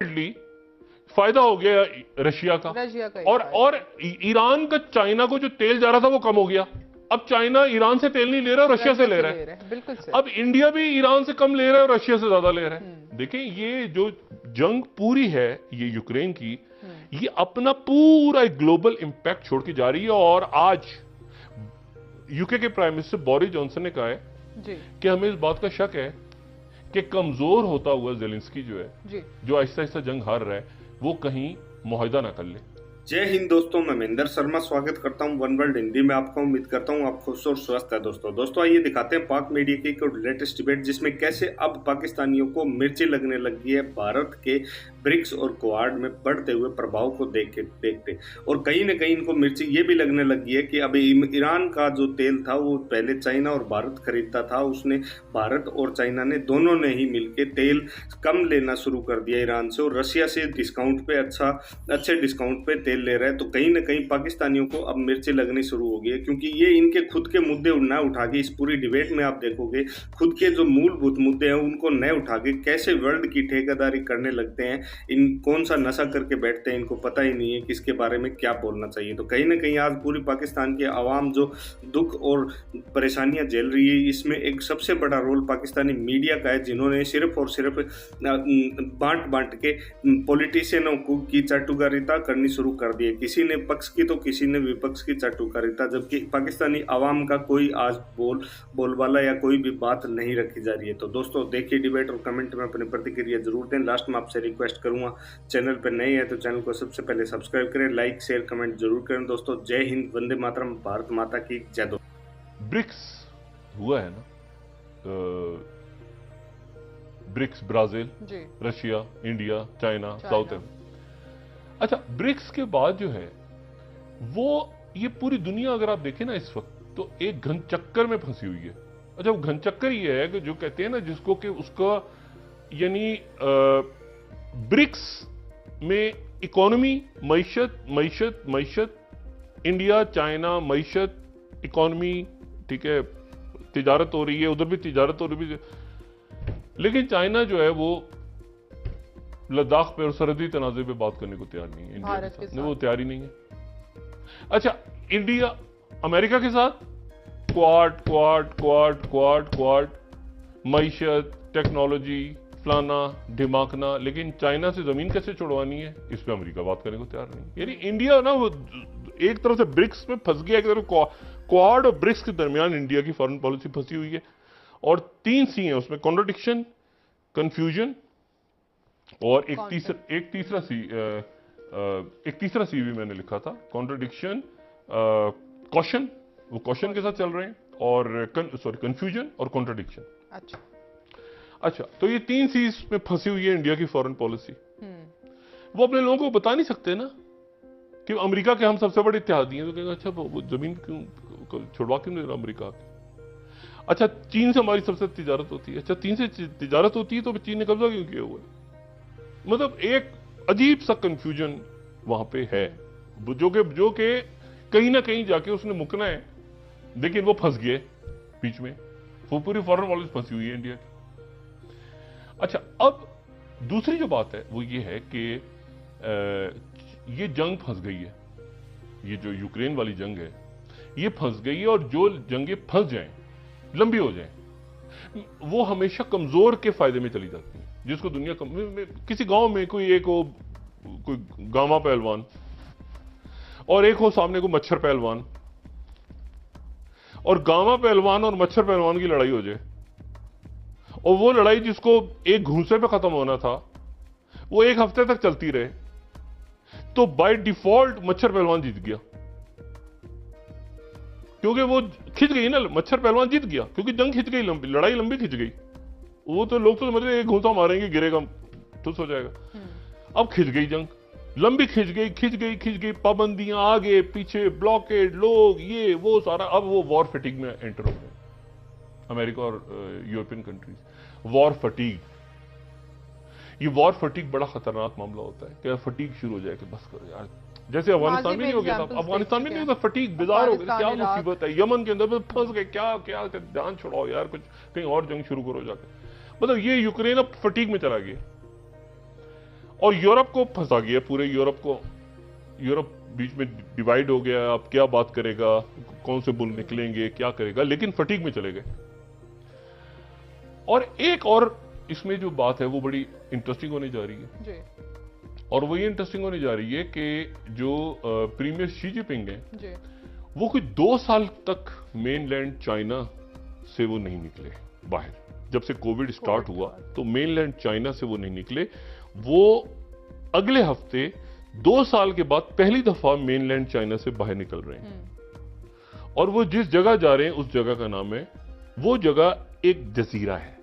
फायदा हो गया रशिया का। और ईरान का चाइना को जो तेल जा रहा था वो कम हो गया। अब चाइना ईरान से तेल नहीं ले रहा, रशिया से ले रहा है। बिल्कुल सही। अब इंडिया भी ईरान से कम ले रहा है और रशिया से ज्यादा ले रहा है। देखिए ये जो जंग पूरी है ये यूक्रेन की, ये अपना पूरा एक ग्लोबल इंपैक्ट छोड़ के जा रही है। और आज यूके के प्राइम मिनिस्टर बोरिस जॉनसन ने कहा है कि हमें इस बात का शक है कि कमजोर होता हुआ जेलेंस्की जो है, जो आहिस्ता आहिस्ता जंग हार रहा है, वो कहीं मुआहिदा ना कर ले। जय हिंद दोस्तों, मैं महेंद्र शर्मा स्वागत करता हूं वन वर्ल्ड हिंदी में। आपका उम्मीद करता हूं आप खुश और स्वस्थ है। दोस्तों आइए दिखाते हैं पाक मीडिया की एक लेटेस्ट डिबेट, जिसमें कैसे अब पाकिस्तानियों को मिर्ची लगने लगी है भारत के ब्रिक्स और क्वाड में बढ़ते हुए प्रभाव को देखते। और कहीं ना कहीं इनको मिर्ची ये भी लगने लगी है कि अब ईरान का जो तेल था वो पहले चाइना और भारत खरीदता था, उसने भारत और चाइना ने दोनों ने ही मिलकर तेल कम लेना शुरू कर दिया ईरान से, और रशिया से डिस्काउंट पे अच्छे डिस्काउंट पे ले रहा है। तो कहीं ना कहीं पाकिस्तानियों को अब मिर्ची लगनी शुरू हो गई है, क्योंकि ये इनके खुद के मुद्दे न उठा के, इस पूरी डिबेट में आप देखोगे खुद के जो मूलभूत मुद्दे हैं उनको न उठा के कैसे वर्ल्ड की ठेकेदारी करने लगते हैं। इन कौन सा नशा करके बैठते हैं, इनको पता ही नहीं है किसके बारे में क्या बोलना चाहिए। तो कहीं ना कहीं आज पूरी पाकिस्तान की आवाम जो दुख और परेशानियां झेल रही है, इसमें एक सबसे बड़ा रोल पाकिस्तानी मीडिया का है, जिन्होंने सिर्फ और सिर्फ बांट के पॉलिटिशियनों की चाटुकारिता करनी शुरू कर दी है। किसी ने पक्ष की तो किसी ने विपक्ष की चाटुकारिता, जबकि पाकिस्तानी आवाम का कोई आज बोलबाला या कोई भी बात नहीं रखी जा रही है। तो दोस्तों देखिए डिबेट और कमेंट में अपनी प्रतिक्रिया जरूर दें। लास्ट में आपसे रिक्वेस्ट करूंगा, चैनल पर नए हैं तो चैनल को सबसे पहले सब्सक्राइब करें, लाइक शेयर कमेंट जरूर करें। दोस्तों जय हिंद, वंदे मातरम, भारत माता की जय। दो ब्रिक्स हुआ है ना, BRICS Brazil, Russia, India, China, South Africa. अच्छा, ब्रिक्स के बाद जो है वो ये पूरी दुनिया अगर आप देखें ना इस वक्त, तो एक घन चक्कर में फंसी हुई है। अच्छा, वो घन चक्कर ये है कि जो कहते हैं ना जिसको कि उसका यानी ब्रिक्स में इकोनॉमी, मईशत, इंडिया, चाइना, मईशत, इकोनॉमी, ठीक है, तिजारत हो रही है, उधर भी तिजारत हो रही है। लेकिन चाइना जो है वो लद्दाख पे और सरहदी तनाज़े पे बात करने को तैयार नहीं है, इंडिया के साथ वो तैयार ही नहीं है। अच्छा, इंडिया अमेरिका के साथ क्वाड, मईशत, टेक्नोलॉजी, फलाना ढिमाकना, लेकिन चाइना से जमीन कैसे छुड़वानी है इस पे अमेरिका बात करने को तैयार नहीं। यानी इंडिया ना वो एक तरफ से ब्रिक्स में फंस गया, एक तरफ क्वाड और ब्रिक्स के दरमियान इंडिया की फॉरेन पॉलिसी फंसी हुई है। और 3 सी है उसमें, कॉन्ट्रडिक्शन, कंफ्यूजन और एक तीसरा सी भी मैंने लिखा था, कॉन्ट्रडिक्शन, कॉशन, वो कॉशन के साथ चल रहे हैं, और कंफ्यूजन और कॉन्ट्रडिक्शन। अच्छा, तो ये 3 सी में फंसी हुई है इंडिया की फॉरेन पॉलिसी। वो अपने लोगों को बता नहीं सकते ना कि अमेरिका के हम सबसे बड़े इत्तेहादी हैं, तो कहेंगे अच्छा वो जमीन क्यों छुड़वा क्यों नहीं रहा अमेरिका की। अच्छा, चीन से हमारी सबसे तिजारत होती है। अच्छा, चीन से तिजारत होती है तो चीन ने कब्जा क्यों किया हुआ है। मतलब एक अजीब सा कंफ्यूजन वहां पे है, जो कि कहीं ना कहीं जाके उसने मुकना है, लेकिन वो फंस गए बीच में। वो पूरी फॉरेन पॉलिसी फंसी हुई है इंडिया की। अच्छा, अब दूसरी जो बात है वो ये है कि ये जंग फंस गई है, ये जो यूक्रेन वाली जंग है ये फंस गई है। और जो जंगें फंस जाएं, लंबी हो जाएं, वो हमेशा कमजोर के फायदे में चली जाती है। जिसको दुनिया किसी गांव में कोई गामा पहलवान और एक हो सामने को मच्छर पहलवान, और गामा पहलवान और मच्छर पहलवान की लड़ाई हो जाए, और वो लड़ाई जिसको एक घूंसे पे खत्म होना था वो 1 हफ्ते तक चलती रहे, तो बाय डिफॉल्ट मच्छर पहलवान जीत गया, क्योंकि वो खिंच गई ना, मच्छर पहलवान जीत गया क्योंकि जंग खिंच गई, लड़ाई लंबी खिंच गई। वो तो लोग तो समझ रहे एक घूंसा मारेंगे गिरेगा ठुस हो जाएगा। अब खिंच गई जंग, लंबी खिंच गई, पाबंदियां आगे पीछे, ब्लॉकेड, लोग ये वो सारा। अब वो वॉर फटीग में एंटर हो गए अमेरिका और यूरोपियन कंट्रीज। वॉर फटीग, ये वॉर फटीग बड़ा खतरनाक मामला होता है कि फटीग शुरू हो जाए कि बस करो यार, जैसे अफगानिस्तान में नहीं हो गया था, अफगानिस्तान में नहीं होता, फटीग, बेजार हो गया, क्या मुसीबत है, यमन के अंदर फंस गए, क्या ध्यान छुड़ाओ यार, कुछ कहीं और जंग शुरू करो जाके। मतलब ये यूक्रेन अब फटीग में चला गया। और यूरोप को फंसा गया, पूरे यूरोप बीच में डिवाइड हो गया। अब क्या बात करेगा, कौन से बुल निकलेंगे, क्या करेगा, लेकिन फटीग में चले गए। और एक और इसमें जो बात है वो बड़ी इंटरेस्टिंग होने जा रही है जी। और वो ये इंटरेस्टिंग होने जा रही है कि जो प्रीमियर शी जिनपिंग है जी। वो कोई 2 साल तक मेनलैंड चाइना से वो नहीं निकले बाहर। जब से कोविड स्टार्ट हुआ तो मेनलैंड चाइना से वो नहीं निकले। वो अगले हफ्ते 2 साल के बाद पहली दफा मेनलैंड चाइना से बाहर निकल रहे हैं। और वो जिस जगह जा रहे हैं उस जगह का नाम है, वो जगह एक जजीरा है,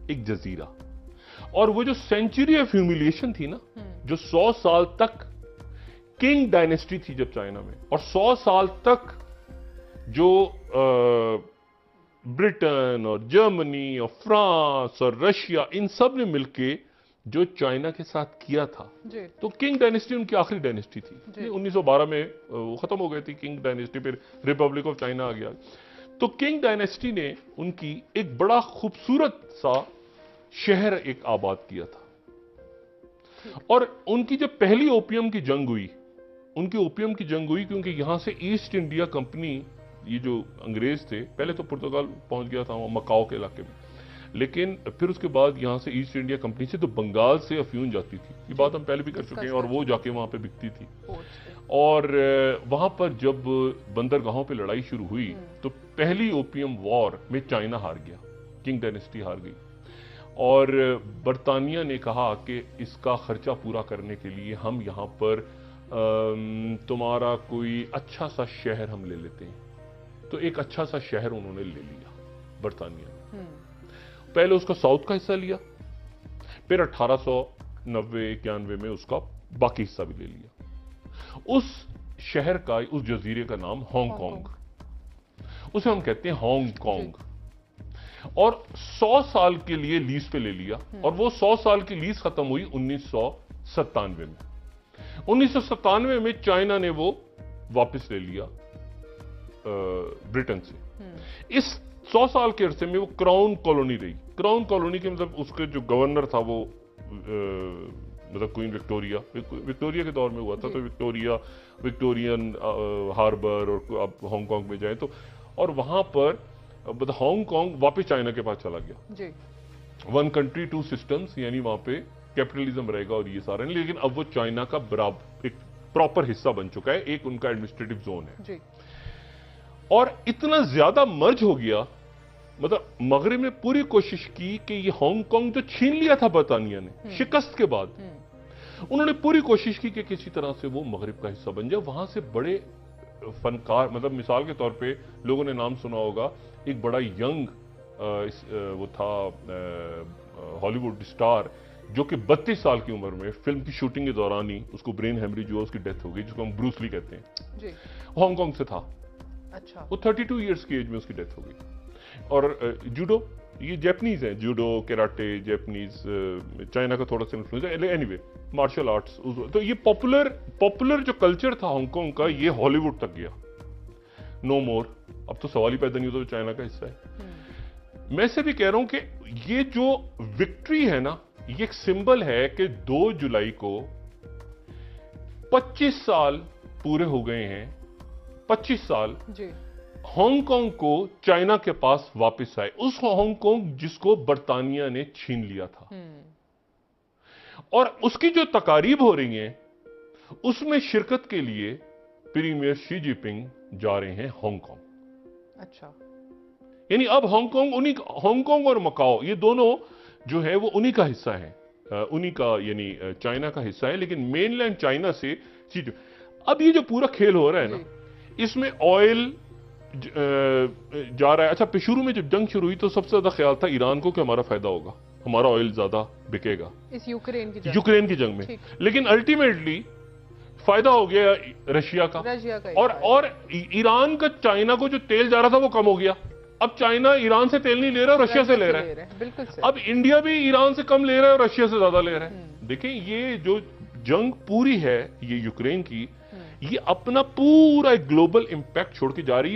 एक जजीरा। और वो जो सेंचुरी ऑफ ह्यूमिलिएशन थी ना, जो 100 साल तक किंग डायनेस्टी थी जब चाइना में, और 100 साल तक जो ब्रिटेन और जर्मनी और फ्रांस और रशिया इन सब ने मिलके जो चाइना के साथ किया था, तो किंग डायनेस्टी उनकी आखिरी डायनेस्टी थी। 1912 में वो खत्म हो गई थी किंग डायनेस्टी, फिर रिपब्लिक ऑफ चाइना आ गया। तो किंग डायनेस्टी ने उनकी एक बड़ा खूबसूरत सा शहर एक आबाद किया था। और उनकी जब पहली ओपियम की जंग हुई, उनकी ओपियम की जंग हुई क्योंकि यहां से ईस्ट इंडिया कंपनी, ये जो अंग्रेज थे, पहले तो पुर्तगाल पहुंच गया था मकाओ के इलाके में, लेकिन फिर उसके बाद यहां से ईस्ट इंडिया कंपनी से तो बंगाल से अफ्यून जाती थी। ये बात हम पहले भी कर चुके हैं, और वो जाके वहां पे बिकती थी। और वहां पर जब बंदरगाहों पे लड़ाई शुरू हुई तो पहली ओपियम वॉर में चाइना हार गया, किंग डायनेस्टी हार गई। और बरतानिया ने कहा कि इसका खर्चा पूरा करने के लिए हम यहाँ पर तुम्हारा कोई अच्छा सा शहर हम ले लेते हैं। तो एक अच्छा सा शहर उन्होंने ले लिया बरतानिया। पहले उसका साउथ का हिस्सा लिया, फिर 1890-91 में उसका बाकी हिस्सा भी ले लिया। उस शहर का, उस जजीरे का नाम हांगकांग, उसे हम कहते हैं हांगकांग। और 100 साल के लिए लीज पे ले लिया, और वो 100 साल की लीज खत्म हुई 1997 में। 1997 में चाइना ने वो वापस ले लिया ब्रिटेन से। इस 100 साल के अरसे में वो क्राउन कॉलोनी रही। क्राउन कॉलोनी के मतलब उसके जो गवर्नर था वो मतलब क्वीन विक्टोरिया के दौर में हुआ था। तो विक्टोरियन हार्बर, और आप हांगकांग में जाए तो, और वहां पर मतलब हांगकांग वापस चाइना के पास चला गया जी। 1 कंट्री 2 सिस्टम्स, यानी वहां पे कैपिटलिज्म रहेगा और ये सारा, लेकिन अब वो चाइना का बराबर एक प्रॉपर हिस्सा बन चुका है, एक उनका एडमिनिस्ट्रेटिव जोन है जी। और इतना ज्यादा मर्ज हो गया, मतलब मगरिब ने पूरी कोशिश की कि ये हांगकांग जो छीन लिया था बरतानिया ने शिकस्त के बाद, उन्होंने पूरी कोशिश की कि किसी तरह से वो मगरिब का हिस्सा बन जाए। वहां से बड़े फनकार, मतलब मिसाल के तौर पे लोगों ने नाम सुना होगा, एक बड़ा यंग वो था हॉलीवुड स्टार, जो कि 32 साल की उम्र में फिल्म की शूटिंग के दौरान ही उसको ब्रेन हेमरेज हुआ, उसकी डेथ हो गई, जिसको हम ब्रूस ली कहते हैं जी। हांगकांग से था। अच्छा। वो 32 इयर्स की एज में उसकी डेथ हो गई। और जूडो, ये जापानीज है, जूडो, कराटे, जापानीज, चाइना का थोड़ा सा इन्फ्लुएंस है, एनीवे मार्शल आर्ट्स। तो ये पॉपुलर जो कल्चर था हांगकांग का, ये हॉलीवुड तक गया। नो मोर, अब तो सवाल ही पैदा नहीं होता, चाइना का हिस्सा है। मैं से भी कह रहा हूं कि ये जो विक्ट्री है ना, ये एक सिंबल है कि 2 जुलाई को 25 साल पूरे हो गए हैं। 25 साल हांगकांग को चाइना के पास वापस आए, उस हांगकांग जिसको बरतानिया ने छीन लिया था। और उसकी जो तकारीब हो रही हैं, उसमें शिरकत के लिए प्रीमियर शी जिनपिंग जा रहे हैं हांगकांग। अच्छा। यानी अब हांगकांग और मकाओ, ये दोनों जो है वो उन्हीं का हिस्सा है, उन्हीं का, यानी चाइना का हिस्सा है। लेकिन मेनलैंड चाइना से चीज, अब ये जो पूरा खेल हो रहा है ना, इसमें ऑयल जा रहा है। अच्छा, शुरू में जब जंग शुरू हुई तो सबसे ज्यादा ख्याल था ईरान को कि हमारा फायदा होगा, हमारा ऑयल ज्यादा बिकेगा इस यूक्रेन की जंग में। लेकिन अल्टीमेटली फायदा हो गया रशिया का। और ईरान का चाइना को जो तेल जा रहा था वो कम हो गया। अब चाइना ईरान से तेल नहीं ले रहा, रशिया से ले रहा है। बिल्कुल सही। अब इंडिया भी ईरान से कम ले रहा है और रशिया से ज्यादा ले रहा है। देखें, ये जो जंग पूरी है ये यूक्रेन की, ये अपना पूरा एक ग्लोबल इंपैक्ट छोड़ के जा रही है।